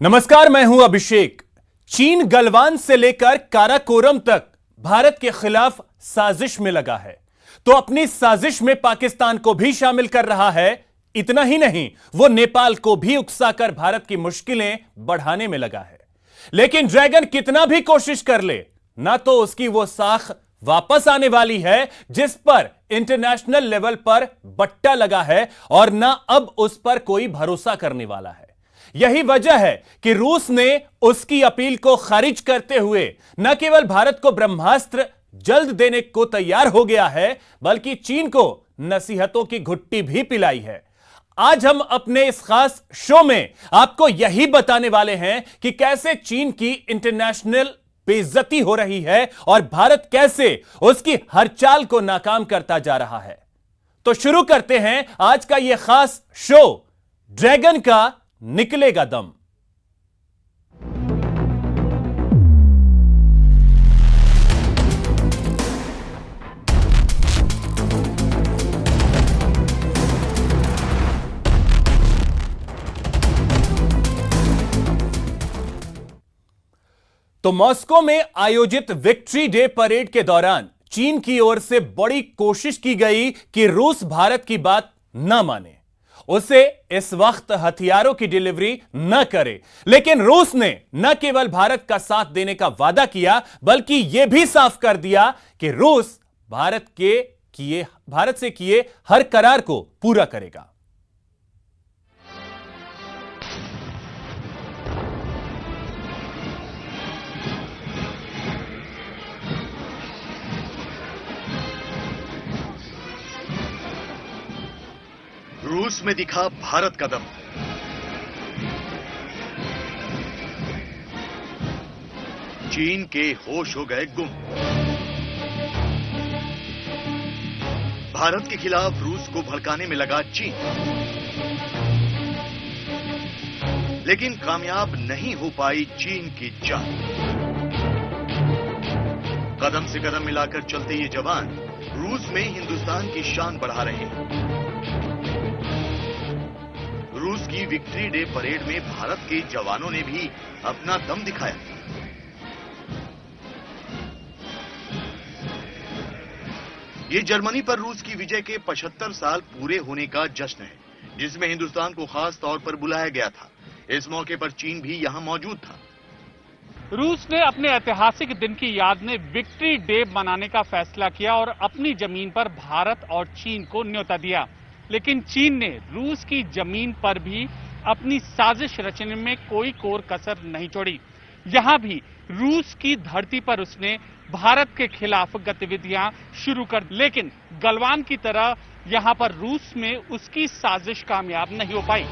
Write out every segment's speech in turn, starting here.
नमस्कार, मैं हूं अभिषेक। चीन गलवान से लेकर काराकोरम तक भारत के खिलाफ साजिश में लगा है, तो अपनी साजिश में पाकिस्तान को भी शामिल कर रहा है। इतना ही नहीं, वो नेपाल को भी उकसाकर भारत की मुश्किलें बढ़ाने में लगा है। लेकिन ड्रैगन कितना भी कोशिश कर ले, ना तो उसकी वो साख वापस आने वाली है जिस पर इंटरनेशनल लेवल पर बट्टा लगा है, और ना अब उस पर कोई भरोसा करने वाला है। यही वजह है कि रूस ने उसकी अपील को खारिज करते हुए न केवल भारत को ब्रह्मास्त्र जल्द देने को तैयार हो गया है, बल्कि चीन को नसीहतों की घुट्टी भी पिलाई है। आज हम अपने इस खास शो में आपको यही बताने वाले हैं कि कैसे चीन की इंटरनेशनल बेइज्जती हो रही है और भारत कैसे उसकी हर चाल को नाकाम करता जा रहा है। तो शुरू करते हैं आज का यह खास शो, ड्रैगन का निकलेगा दम। तो मॉस्को में आयोजित विक्ट्री डे परेड के दौरान चीन की ओर से बड़ी कोशिश की गई कि रूस भारत की बात न माने, उसे इस वक्त हथियारों की डिलीवरी न करे। लेकिन रूस ने न केवल भारत का साथ देने का वादा किया, बल्कि यह भी साफ कर दिया कि रूस भारत से किए हर करार को पूरा करेगा। रूस में दिखा भारत का दम। चीन के होश हो गए गुम। भारत के खिलाफ रूस को भड़काने में लगा चीन, लेकिन कामयाब नहीं हो पाई चीन की चाल। कदम से कदम मिलाकर चलते ये जवान रूस में हिंदुस्तान की शान बढ़ा रहे हैं। रूस की विक्ट्री डे परेड में भारत के जवानों ने भी अपना दम दिखाया। ये जर्मनी पर रूस की विजय के 75 साल पूरे होने का जश्न है, जिसमें हिंदुस्तान को खास तौर पर बुलाया गया था। इस मौके पर चीन भी यहां मौजूद था। रूस ने अपने ऐतिहासिक दिन की याद में विक्ट्री डे मनाने का फैसला किया और अपनी जमीन पर भारत और चीन को न्योता दिया। लेकिन चीन ने रूस की जमीन पर भी अपनी साजिश रचने में कोई कोर कसर नहीं छोड़ी। यहां भी रूस की धरती पर उसने भारत के खिलाफ गतिविधियां शुरू कर दी, लेकिन गलवान की तरह यहां पर रूस में उसकी साजिश कामयाब नहीं हो पाई।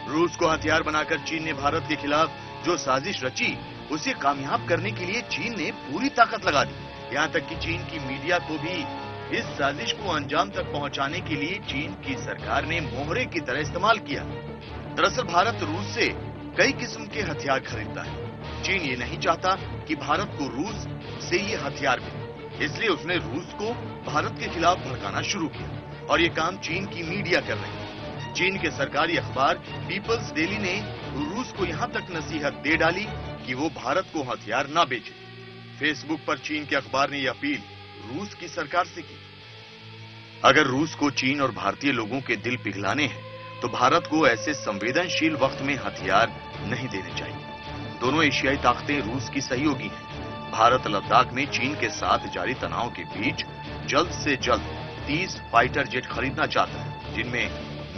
रूस को हथियार बनाकर चीन ने भारत के खिलाफ जो साजिश रची, उसे कामयाब करने के लिए चीन ने पूरी ताकत लगा दी। यहां तक कि चीन की मीडिया को भी इस साजिश को अंजाम तक पहुंचाने के लिए चीन की सरकार ने मोहरे की तरह इस्तेमाल किया। दरअसल भारत रूस से कई किस्म के हथियार खरीदता है। चीन ये नहीं चाहता कि भारत को रूस से ये हथियार मिले, इसलिए उसने रूस को भारत के खिलाफ भड़काना शुरू किया, और ये काम चीन की मीडिया कर रही है। चीन के सरकारी अखबार पीपल्स डेली ने रूस को यहां तक नसीहत दे डाली कि वो भारत को हथियार ना बेचे। फेसबुक पर चीन के अखबार ने यह अपील रूस की सरकार से की। अगर रूस को चीन और भारतीय लोगों के दिल पिघलाने हैं, तो भारत को ऐसे संवेदनशील वक्त में हथियार नहीं देने चाहिए। दोनों एशियाई ताकतें रूस की सहयोगी हैं। भारत लद्दाख में चीन के साथ जारी तनाव के बीच जल्द से जल्द 30 फाइटर जेट खरीदना चाहता है, जिनमें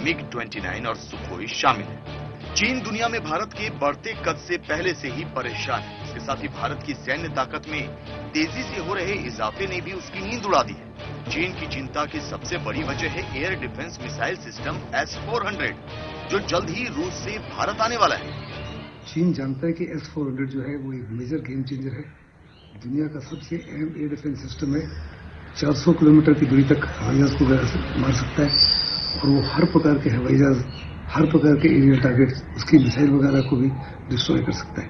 मिग-29 और सुखोई शामिल है। चीन दुनिया में भारत के बढ़ते कद से पहले से ही परेशान है। इसके साथ ही भारत की सैन्य ताकत में तेजी से हो रहे इजाफे ने भी उसकी नींद उड़ा दी है। चीन की चिंता की सबसे बड़ी वजह है air defence missile system S-400, जो जल्द ही रूस से भारत आने वाला है। चीन जानता है कि S-400 जो है वो एक मेजर गेम चेंजर है। दुनिया का सबसे अहम एयर डिफेंस सिस्टम है। 400 किलोमीटर की दूरी तक हवाई जहाज को मार सकता है, और वो हर प्रकार के हवाई जहाज, हर प्रकार के एरियल टारगेट, उसकी मिसाइल वगैरह को भी डिस्ट्रॉय कर सकता है।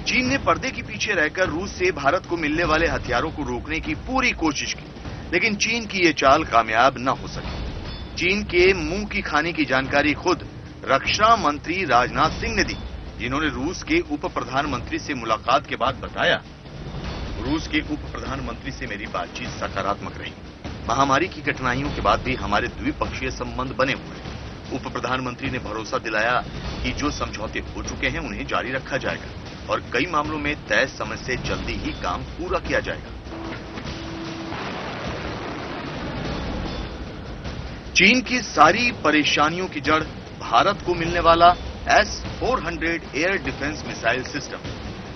चीन ने पर्दे के पीछे रहकर रूस से भारत को मिलने वाले हथियारों को रोकने की पूरी कोशिश की, लेकिन चीन की ये चाल कामयाब न हो सकी। चीन के मुंह की खाने की जानकारी खुद रक्षा मंत्री राजनाथ सिंह ने दी, जिन्होंने रूस के उप प्रधानमंत्री से मुलाकात के बाद बताया, रूस के उप प्रधानमंत्री से मेरी बातचीत सकारात्मक रही। महामारी की कठिनाइयों के बाद भी हमारे द्विपक्षीय संबंध बने हुए हैं। उप प्रधानमंत्री ने भरोसा दिलाया कि जो समझौते हो चुके हैं उन्हें जारी रखा जाएगा और कई मामलों में तय समय से जल्दी ही काम पूरा किया जाएगा। चीन की सारी परेशानियों की जड़ भारत को मिलने वाला S-400 air defence missile system,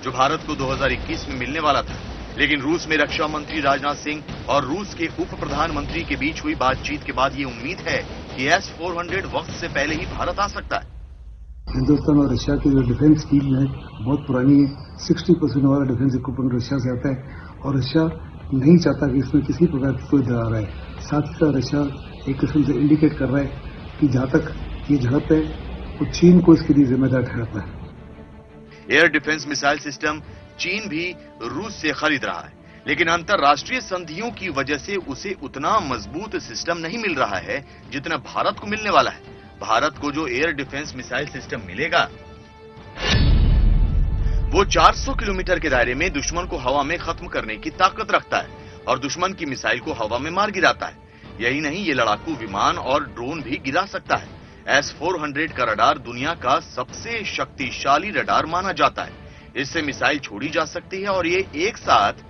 जो भारत को 2021 में मिलने वाला था, लेकिन रूस में रक्षा मंत्री राजनाथ सिंह और रूस के उप प्रधानमंत्री के बीच हुई बातचीत के बाद ये उम्मीद है कि S-400 वक्त से पहले ही भारत आ सकता है। हिंदुस्तान और रशिया की जो डिफेंस डील है बहुत पुरानी है। 60% हमारा डिफेंस इक्विपमेंट रशिया से आता है और रशिया नहीं चाहता कि इसमें किसी प्रकार की कोई दरार आए। साथ ही साथ रशिया एक किस्म से इंडिकेट कर रहा है कि जहां तक ये झड़प है वो चीन को इसके लिए जिम्मेदार ठहराता है। एयर डिफेंस मिसाइल सिस्टम चीन भी रूस से खरीद रहा है, लेकिन अंतर्राष्ट्रीय संधियों की वजह से उसे उतना मजबूत सिस्टम नहीं मिल रहा है जितना भारत को मिलने वाला है। भारत को जो एयर डिफेंस मिसाइल सिस्टम मिलेगा वो 400 किलोमीटर के दायरे में दुश्मन को हवा में खत्म करने की ताकत रखता है और दुश्मन की मिसाइल को हवा में मार गिराता है। यही नहीं, ये लड़ाकू विमान और ड्रोन भी गिरा सकता है। S-400 का रडार दुनिया का सबसे शक्तिशाली रडार माना जाता है। इससे मिसाइल छोड़ी जा सकती है और ये एक साथ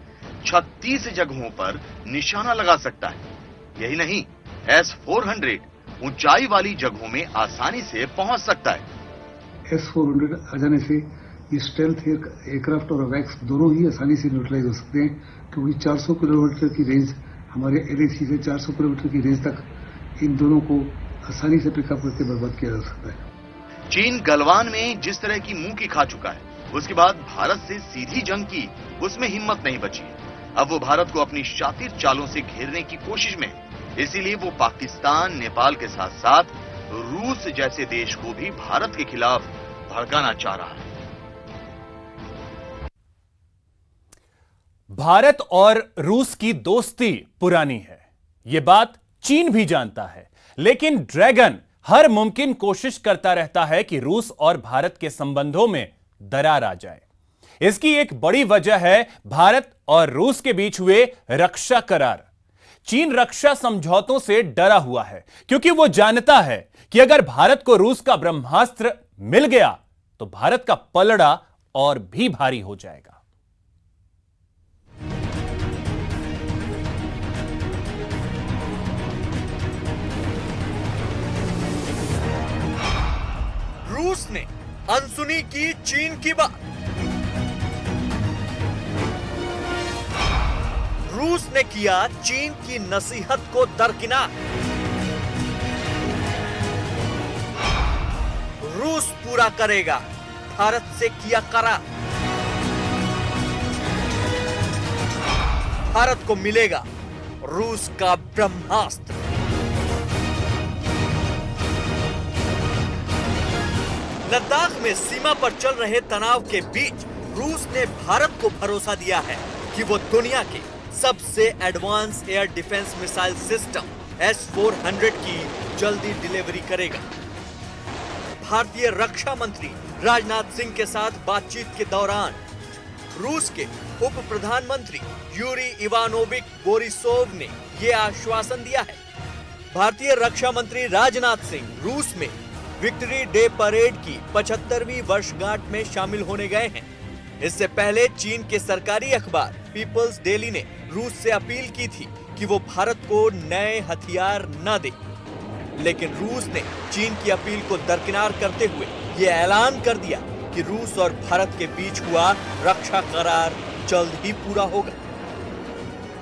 36 जगहों पर निशाना लगा सकता है। यही नहीं, S-400 ऊंचाई वाली जगहों में आसानी से पहुंच सकता है। S-400 आ जाने से ये स्टेल्थ एयरक्राफ्ट और अवैक्स दोनों ही आसानी से न्यूट्रलाइज हो सकते हैं, क्योंकि 400 किलोमीटर की रेंज हमारे LAC से 400 किलोमीटर की रेंज तक इन दोनों को आसानी से पिकअप करके बर्बाद किया जा सकता है। चीन गलवान में जिस तरह की मुंह की खा चुका है, उसके बाद भारत से सीधी जंग की उसमें हिम्मत नहीं बची है। अब वो भारत को अपनी शातिर चालों से घेरने की कोशिश में है। इसीलिए वो पाकिस्तान, नेपाल के साथ साथ रूस जैसे देश को भी भारत के खिलाफ भड़काना चाह रहा है। भारत और रूस की दोस्ती पुरानी है, यह बात चीन भी जानता है, लेकिन ड्रैगन हर मुमकिन कोशिश करता रहता है कि रूस और भारत के संबंधों में दरार आ जाए। इसकी एक बड़ी वजह है भारत और रूस के बीच हुए रक्षा करार। चीन रक्षा समझौतों से डरा हुआ है, क्योंकि वो जानता है कि अगर भारत को रूस का ब्रह्मास्त्र मिल गया तो भारत का पलड़ा और भी भारी हो जाएगा। रूस ने अनसुनी की चीन की बात। रूस ने किया चीन की नसीहत को दरकिनार। रूस पूरा करेगा भारत से किया करार। भारत को मिलेगा रूस का ब्रह्मास्त्र। लद्दाख में सीमा पर चल रहे तनाव के बीच रूस ने भारत को भरोसा दिया है कि वो दुनिया के सबसे advance air defence missile system S-400 की जल्दी डिलीवरी करेगा। भारतीय रक्षा मंत्री राजनाथ सिंह के साथ बातचीत के दौरान रूस के उप प्रधानमंत्री यूरी इवानोविच बोरिसोव ने यह आश्वासन दिया है। भारतीय रक्षा मंत्री राजनाथ सिंह रूस में विक्ट्री डे परेड की 75वीं वर्षगांठ में शामिल होने गए हैं। इससे पहले चीन के सरकारी अखबार पीपल्स डेली ने रूस से अपील की थी कि वो भारत को नए हथियार न दे, लेकिन रूस ने चीन की अपील को दरकिनार करते हुए ये ऐलान कर दिया कि रूस और भारत के बीच हुआ रक्षा करार जल्द ही पूरा होगा।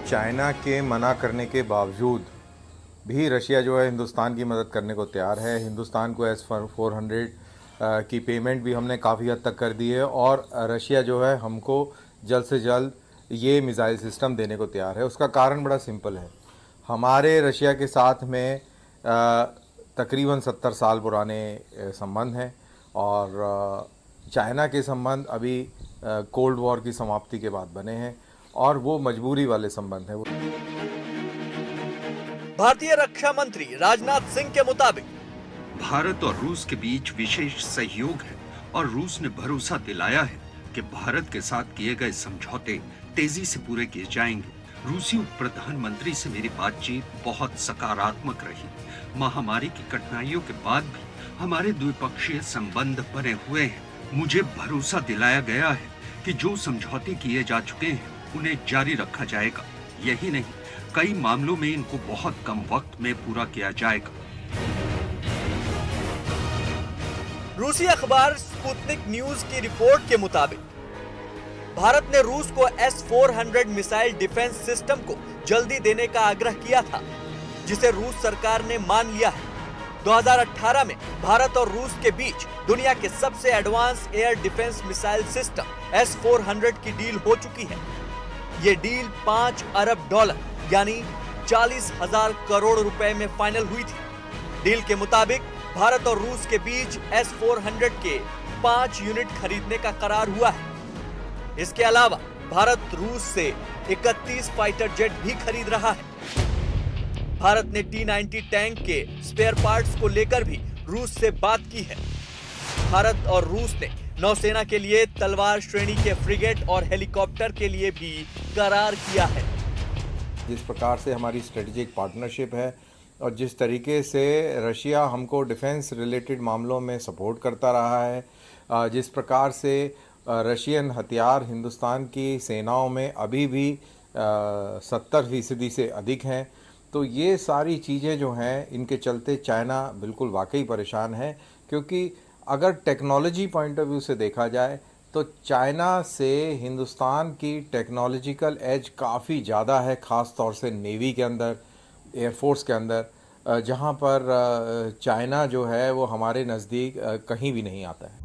चाइना के मना करने के बावजूद भी रशिया जो है हिंदुस्तान की मदद करने को तैयार है। हिंदुस्तान को S-400 की पेमेंट भी हमने काफ़ी हद तक कर दी है और रशिया जो है हमको जल्द से जल्द ये मिसाइल सिस्टम देने को तैयार है। उसका कारण बड़ा सिंपल है। हमारे रशिया के साथ में तकरीबन 70 साल पुराने संबंध हैं और चाइना के संबंध अभी कोल्ड वॉर की समाप्ति के बाद बने हैं और वो मजबूरी वाले संबंध हैं। भारतीय रक्षा मंत्री राजनाथ सिंह के मुताबिक भारत और रूस के बीच विशेष सहयोग है और रूस ने भरोसा दिलाया है कि भारत के साथ किए गए समझौते तेजी से पूरे किए जाएंगे। रूसी उप प्रधानमंत्री से मेरी बातचीत बहुत सकारात्मक रही। महामारी की कठिनाइयों के बाद भी हमारे द्विपक्षीय संबंध बने हुए हैं। मुझे भरोसा दिलाया गया है कि जो समझौते किए जा चुके हैं उन्हें जारी रखा जाएगा। यही नहीं, कई मामलों में इनको बहुत कम वक्त में पूरा किया जाएगा। रूसी अखबार स्पुतनिक न्यूज की रिपोर्ट के मुताबिक भारत ने रूस को S-400 मिसाइल डिफेंस सिस्टम को जल्दी देने का आग्रह किया था, जिसे रूस सरकार ने मान लिया है। 2018 में भारत और रूस के बीच दुनिया के सबसे advance air defence missile system S-400 की डील हो चुकी है। ये डील $5 अरब यानी 40,000 करोड़ रुपए में फाइनल हुई थी। डील के मुताबिक भारत और रूस के बीच S-400 के 5 यूनिट खरीदने का करार हुआ है। इसके अलावा भारत रूस से 31 फाइटर जेट भी खरीद रहा है। भारत ने T-90 टैंक के स्पेयर पार्ट्स को लेकर भी रूस से बात की है। भारत और रूस ने नौसेना के लिए तलवार श्रेणी के फ्रिगेट और हेलीकॉप्टर के लिए भी करार किया है। जिस प्रकार से हमारी स्ट्रेटेजिक पार्टनरशिप है और जिस तरीके से रशिया हमको डिफेंस रिलेटेड मामलों में सपोर्ट करता रहा है, जिस प्रकार से रशियन हथियार हिंदुस्तान की सेनाओं में अभी भी 70% से अधिक हैं, तो ये सारी चीज़ें जो हैं इनके चलते चाइना बिल्कुल वाकई परेशान है। क्योंकि अगर टेक्नोलॉजी पॉइंट ऑफ व्यू से देखा जाए तो चाइना से हिंदुस्तान की टेक्नोलॉजिकल एज काफ़ी ज़्यादा है, ख़ास तौर से नेवी के अंदर, एयरफोर्स के अंदर, जहाँ पर चाइना जो है वो हमारे नज़दीक कहीं भी नहीं आता है।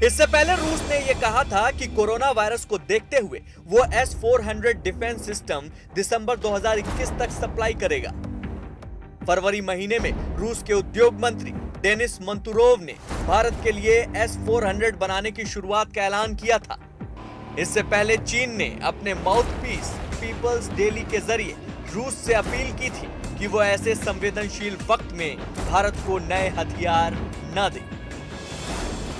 इससे पहले रूस ने यह कहा था कि कोरोना वायरस को देखते हुए वो S-400 डिफेंस सिस्टम दिसंबर 2021 तक सप्लाई करेगा। फरवरी महीने में रूस के उद्योग मंत्री डेनिस मंतुरोव ने भारत के लिए S-400 बनाने की शुरुआत का ऐलान किया था। इससे पहले चीन ने अपने माउथपीस पीपल्स डेली के जरिए रूस से अपील की थी कि वो ऐसे संवेदनशील वक्त में भारत को नए हथियार न दे।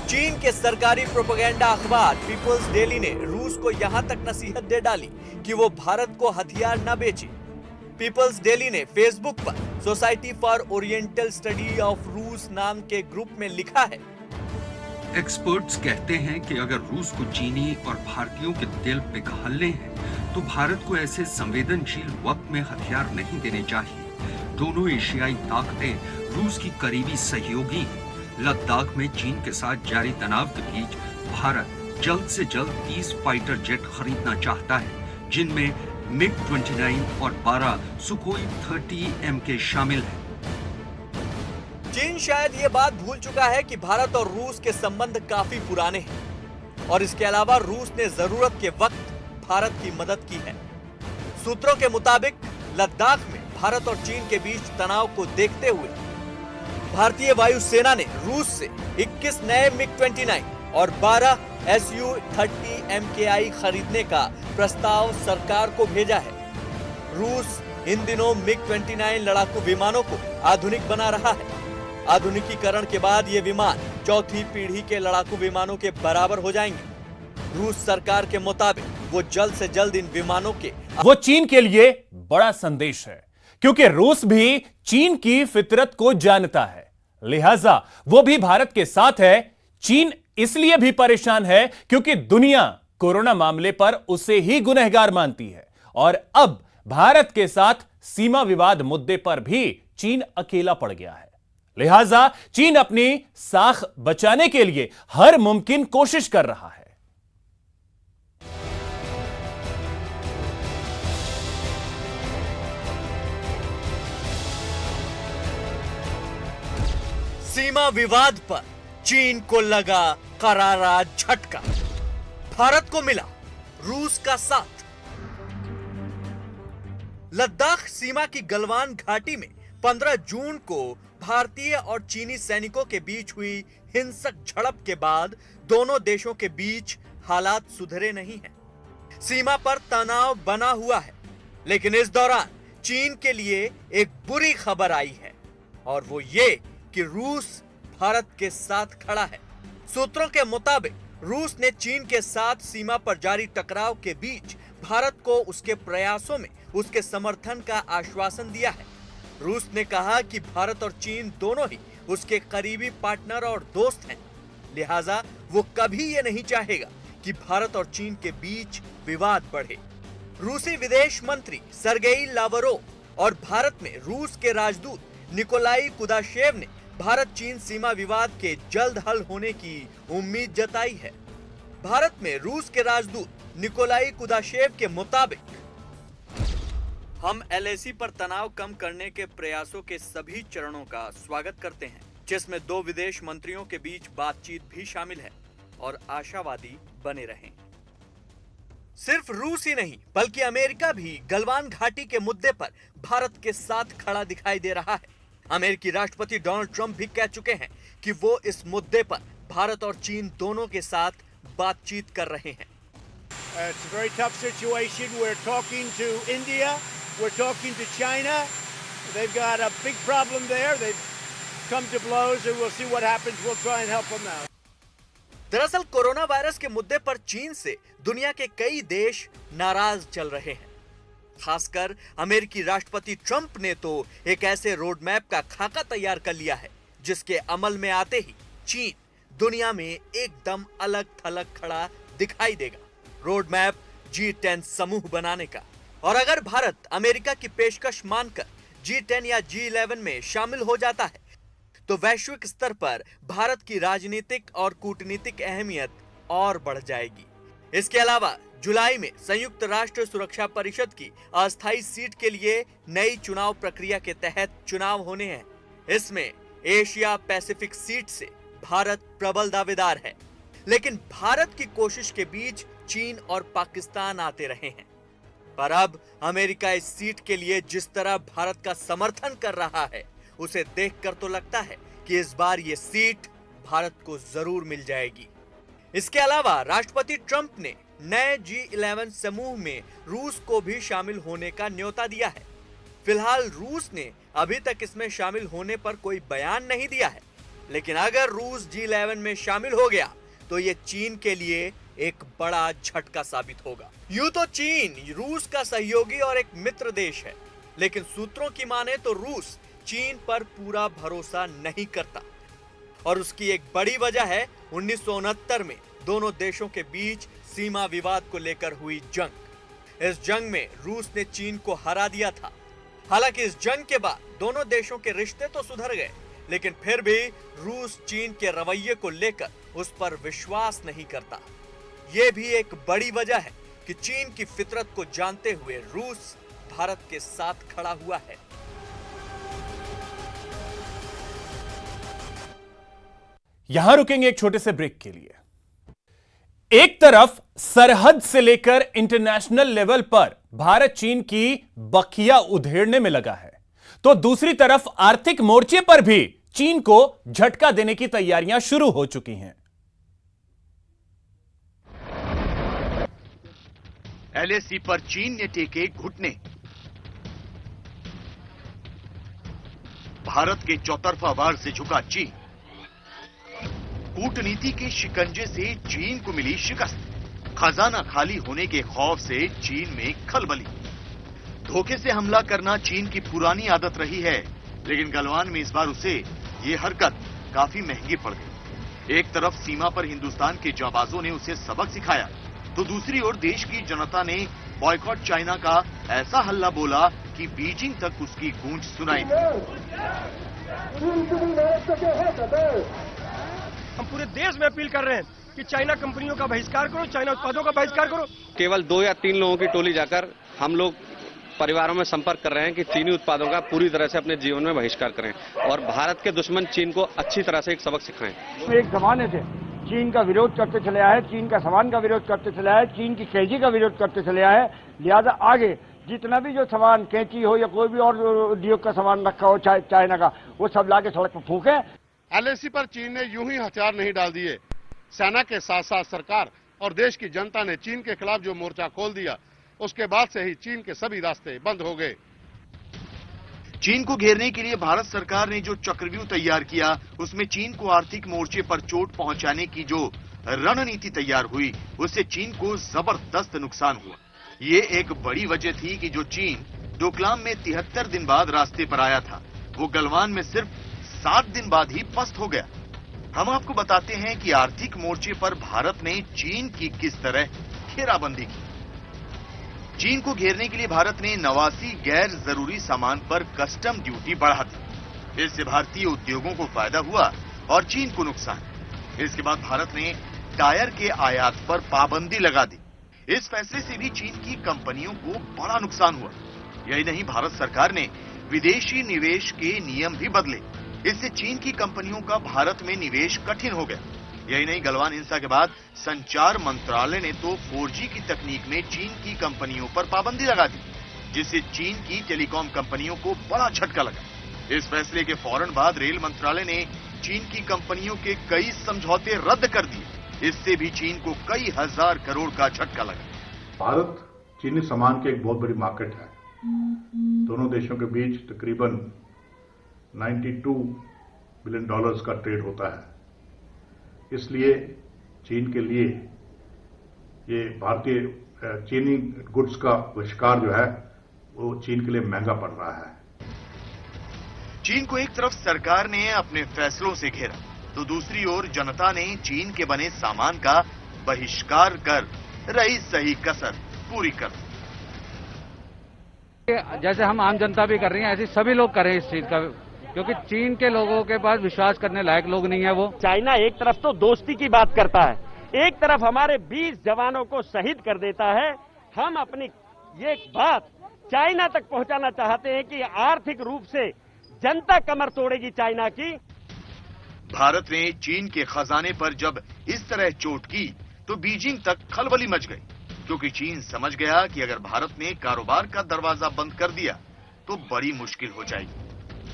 चीन के सरकारी प्रोपेगेंडा अखबार पीपल्स डेली ने रूस को यहां तक नसीहत दे डाली कि वो भारत को हथियार न बेचे। पीपल्स डेली ने फेसबुक पर society for oriental study of रूस नाम के ग्रुप में लिखा है, एक्सपर्ट्स कहते हैं कि अगर रूस को चीनी और भारतीयों के दिल पिघलने हैं तो भारत को ऐसे संवेदनशील वक्त में हथियार नहीं देने चाहिए। दोनों एशियाई ताकतें रूस की करीबी सहयोगी हैं। लद्दाख में चीन के साथ जारी तनाव के बीच भारत जल्द से जल्द 30 फाइटर जेट खरीदना चाहता है, जिनमें MiG-29 और 12 सुखोई 30 MK शामिल हैं। चीन शायद ये बात भूल चुका है कि भारत और रूस के संबंध काफी पुराने हैं और इसके अलावा रूस ने जरूरत के वक्त भारत की मदद की है। सूत्रों के मुताबिक लद्दाख में भारत और चीन के बीच तनाव को देखते हुए भारतीय वायुसेना ने रूस से 21 नए MiG-29 और 12 Su-30 MKI खरीदने का प्रस्ताव सरकार को भेजा है। रूस इन दिनों MiG-29 लड़ाकू विमानों को आधुनिक बना रहा है। आधुनिकीकरण के बाद ये विमान चौथी पीढ़ी के लड़ाकू विमानों के बराबर हो जाएंगे। रूस सरकार के मुताबिक वो जल्द से जल्द इन विमानों के वो चीन के लिए बड़ा संदेश है, क्योंकि रूस भी चीन की फितरत को जानता है, लिहाजा वो भी भारत के साथ है। चीन इसलिए भी परेशान है क्योंकि दुनिया कोरोना मामले पर उसे ही गुनहगार मानती है और अब भारत के साथ सीमा विवाद मुद्दे पर भी चीन अकेला पड़ गया है। लिहाजा चीन अपनी साख बचाने के लिए हर मुमकिन कोशिश कर रहा है। सीमा विवाद पर चीन को लगा करारा झटका, भारत को मिला रूस का साथ। लद्दाख सीमा की गलवान घाटी में 15 जून को भारतीय और चीनी सैनिकों के बीच हुई हिंसक झड़प के बाद दोनों देशों के बीच हालात सुधरे नहीं हैं। सीमा पर तनाव बना हुआ है, लेकिन इस दौरान चीन के लिए एक बुरी खबर आई है। और वो ये कि रूस भारत के साथ खड़ा है। सूत्रों के मुताबिक रूस ने चीन के साथ सीमा पर जारी टकराव के बीच भारत को उसके प्रयासों में उसके समर्थन का आश्वासन दिया है। रूस ने कहा कि भारत और चीन दोनों ही उसके करीबी पार्टनर और दोस्त हैं, लिहाजा वो कभी ये नहीं चाहेगा कि भारत और चीन के बीच विवाद बढ़े। रूसी विदेश मंत्री सर्गेई लावरोव और भारत में रूस के राजदूत निकोलाई कुदाशेव ने भारत चीन सीमा विवाद के जल्द हल होने की उम्मीद जताई है। भारत में रूस के राजदूत निकोलाई कुदाशेव के मुताबिक, हम एलएसी पर तनाव कम करने के प्रयासों के सभी चरणों का स्वागत करते हैं, जिसमें दो विदेश मंत्रियों के बीच बातचीत भी शामिल है और आशावादी बने रहें। सिर्फ रूस ही नहीं बल्कि अमेरिका भी गलवान घाटी के मुद्दे पर भारत के साथ खड़ा दिखाई दे रहा है। अमेरिकी राष्ट्रपति डोनाल्ड ट्रंप भी कह चुके हैं कि वो इस मुद्दे पर भारत और चीन दोनों के साथ बातचीत कर रहे हैं। It's a very tough situation. We're talking to India. We're talking to China. They've got a big problem there. They've come to blows, and we'll see what happens. We'll try and help them now. दरअसल corona virus के मुद्दे पर चीन से दुनिया के कई देश नाराज चल रहे हैं। खासकर अमेरिकी राष्ट्रपति ट्रंप ने तो एक ऐसे रोड मैप का खाका तैयार कर लिया है जिसके अमल में आते ही चीन दुनिया में एकदम अलग थलग खड़ा दिखाई देगा। रोड मैप G10 समूह बनाने का, और अगर भारत अमेरिका की पेशकश मानकर G10 या G11 में शामिल हो जाता है तो वैश्विक स्तर पर भारत की राजनीतिक और कूटनीतिक अहमियत और बढ़ जाएगी। इसके अलावा जुलाई में संयुक्त राष्ट्र सुरक्षा परिषद की अस्थायी सीट के लिए नई चुनाव प्रक्रिया के तहत चुनाव होने हैं। इसमें एशिया पैसिफिक सीट से भारत प्रबल दावेदार है, लेकिन भारत की कोशिश के बीच चीन और पाकिस्तान आते रहे हैं। पर अब अमेरिका इस सीट के लिए जिस तरह भारत का समर्थन कर रहा है, उसे देखकर तो लगता है कि इस बार ये सीट भारत को जरूर मिल जाएगी। इसके अलावा राष्ट्रपति ट्रंप ने नए G11 समूह में रूस को भी शामिल होने का न्योता दिया है। फिलहाल रूस ने अभी तक इसमें शामिल होने पर कोई बयान नहीं दिया है, लेकिन अगर रूस G11 में शामिल हो गया तो ये चीन के लिए एक बड़ा झटका साबित होगा। यूं तो चीन रूस का सहयोगी और एक मित्र देश है, लेकिन सूत्रों की माने तो रूस चीन पर पूरा भरोसा नहीं करता, और उसकी एक बड़ी वजह है 1969 में दोनों देशों के बीच सीमा विवाद को लेकर हुई जंग। इस जंग में रूस ने चीन को हरा दिया था। हालांकि इस जंग के बाद दोनों देशों के रिश्ते तो सुधर गए, लेकिन फिर भी रूस चीन के रवैये को लेकर उस पर विश्वास नहीं करता। ये भी एक बड़ी वजह है कि चीन की फितरत को जानते हुए रूस भारत के साथ खड़ा हुआ है। यहां रुकेंगे एक छोटे से ब्रेक के लिए। एक तरफ सरहद से लेकर इंटरनेशनल लेवल पर भारत चीन की बखिया उधेड़ने में लगा है, तो दूसरी तरफ आर्थिक मोर्चे पर भी चीन को झटका देने की तैयारियां शुरू हो चुकी हैं। एलएसी पर चीन ने टेके घुटने। भारत के चौतरफा वार से झुका चीन। कूटनीति के शिकंजे से चीन को मिली शिकस्त। खजाना खाली होने के खौफ से चीन में खलबली। धोखे से हमला करना चीन की पुरानी आदत रही है, लेकिन गलवान में इस बार उसे ये हरकत काफी महंगी पड़ गई। एक तरफ सीमा पर हिंदुस्तान के जाबाजों ने उसे सबक सिखाया, तो दूसरी ओर देश की जनता ने बॉयकॉट चाइना का ऐसा हल्ला बोला कि बीजिंग तक उसकी गूंज सुनाई दी। हम पूरे देश में अपील कर रहे हैं कि चाइना कंपनियों का बहिष्कार करो, चाइना उत्पादों का बहिष्कार करो। केवल 2 या 3 लोगों की टोली जाकर हम लोग परिवारों में संपर्क कर रहे हैं कि चीनी उत्पादों का पूरी तरह से अपने जीवन में बहिष्कार करें और भारत के दुश्मन चीन को अच्छी तरह से एक सबक सिखाएं। एक जमाने से चीन का विरोध करते चले आए, चीन का सामान का विरोध करते चले आए, चीन की कैंची का विरोध करते चले आए। लिहाजा आगे जितना भी जो सामान कैंची हो या कोई भी और उद्योग का सामान रखा हो चाइना का, वो सब लाके सड़क पर फूके। एलएसी पर चीन ने यूं ही हथियार नहीं डाल दिए। सेना के साथ साथ सरकार और देश की जनता ने चीन के खिलाफ जो मोर्चा खोल दिया, उसके बाद से ही चीन के सभी रास्ते बंद हो गए। चीन को घेरने के लिए भारत सरकार ने जो चक्रव्यूह तैयार किया, उसमें चीन को आर्थिक मोर्चे पर चोट पहुंचाने की जो रणनीति तैयार हुई, उससे चीन को जबरदस्त नुकसान हुआ। ये एक बड़ी वजह थी कि जो चीन डोकलाम में 73 दिन बाद रास्ते पर आया था, वो गलवान में सिर्फ 7 दिन बाद ही पस्त हो गया। हम आपको बताते हैं कि आर्थिक मोर्चे पर भारत ने चीन की किस तरह घेराबंदी की। चीन को घेरने के लिए भारत ने 89 गैर जरूरी सामान पर कस्टम ड्यूटी बढ़ा दी। इससे भारतीय उद्योगों को फायदा हुआ और चीन को नुकसान। इसके बाद भारत ने टायर के आयात पर पाबंदी लगा दी। इस फैसले से भी चीन की कंपनियों को बड़ा नुकसान हुआ। यही नहीं, भारत सरकार ने विदेशी निवेश के नियम भी बदले। इससे चीन की कंपनियों का भारत में निवेश कठिन हो गया। यही नहीं, गलवान हिंसा के बाद संचार मंत्रालय ने तो 4G की तकनीक में चीन की कंपनियों पर पाबंदी लगा दी, जिससे चीन की टेलीकॉम कंपनियों को बड़ा झटका लगा। इस फैसले के फौरन बाद रेल मंत्रालय ने चीन की कंपनियों के कई समझौते रद्द कर दिए। इससे भी चीन को कई हजार करोड़ का झटका लगा। भारत चीनी सामान की एक बहुत बड़ी मार्केट है। दोनों देशों के बीच तकरीबन $92 बिलियन का ट्रेड होता है। इसलिए चीन के लिए ये भारतीय चीनी गुड्स का बहिष्कार जो है वो चीन के लिए महंगा पड़ रहा है। चीन को एक तरफ सरकार ने अपने फैसलों से घेरा, तो दूसरी ओर जनता ने चीन के बने सामान का बहिष्कार कर रही सही कसर पूरी कर दी। जैसे हम आम जनता भी कर रही है, ऐसे सभी लोग करें इस चीज का, क्योंकि चीन के लोगों के पास विश्वास करने लायक लोग नहीं है। वो चाइना एक तरफ तो दोस्ती की बात करता है, एक तरफ हमारे 20 जवानों को शहीद कर देता है। हम अपनी ये बात चाइना तक पहुंचाना चाहते हैं कि आर्थिक रूप से जनता कमर तोड़ेगी चाइना की। भारत ने चीन के खजाने पर जब इस तरह चोट की तो बीजिंग तक खलबली मच गई, क्योंकि चीन समझ गया कि अगर भारत ने कारोबार का दरवाजा बंद कर दिया तो बड़ी मुश्किल हो जाएगी।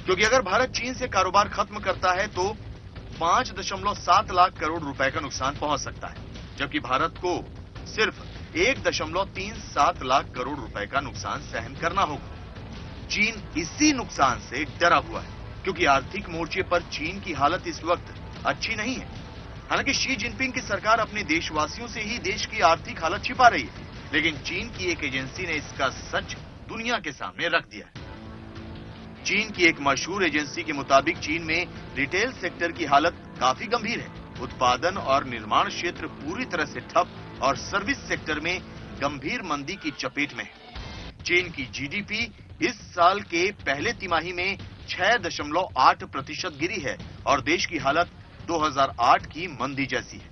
क्योंकि अगर भारत चीन से कारोबार खत्म करता है तो 5.7 लाख करोड़ रुपए का नुकसान पहुंच सकता है, जबकि भारत को सिर्फ 1.37 लाख करोड़ रुपए का नुकसान सहन करना होगा। चीन इसी नुकसान से डरा हुआ है, क्योंकि आर्थिक मोर्चे पर चीन की हालत इस वक्त अच्छी नहीं है। हालांकि शी जिनपिंग की सरकार अपने देशवासियों से ही देश की आर्थिक हालत छिपा रही है, लेकिन चीन की एक एजेंसी ने इसका सच दुनिया के सामने रख दिया है। चीन की एक मशहूर एजेंसी के मुताबिक चीन में रिटेल सेक्टर की हालत काफी गंभीर है। उत्पादन और निर्माण क्षेत्र पूरी तरह से ठप और सर्विस सेक्टर में गंभीर मंदी की चपेट में है। चीन की जीडीपी इस साल के पहले तिमाही में 6.8% गिरी है और देश की हालत 2008 की मंदी जैसी है।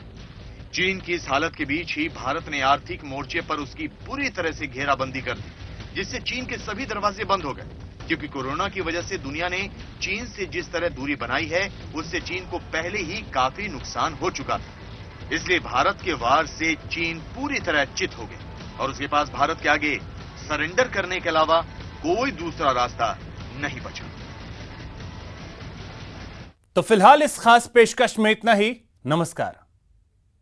चीन की इस हालत के बीच ही भारत ने आर्थिक मोर्चे पर उसकी पूरी तरह से घेराबंदी कर दी, जिससे चीन के सभी दरवाजे बंद हो गए। क्योंकि कोरोना की वजह से दुनिया ने चीन से जिस तरह दूरी बनाई है, उससे चीन को पहले ही काफी नुकसान हो चुका था। इसलिए भारत के वार से चीन पूरी तरह चित हो गया और उसके पास भारत के आगे सरेंडर करने के अलावा कोई दूसरा रास्ता नहीं बचा। तो फिलहाल इस खास पेशकश में इतना ही। नमस्कार।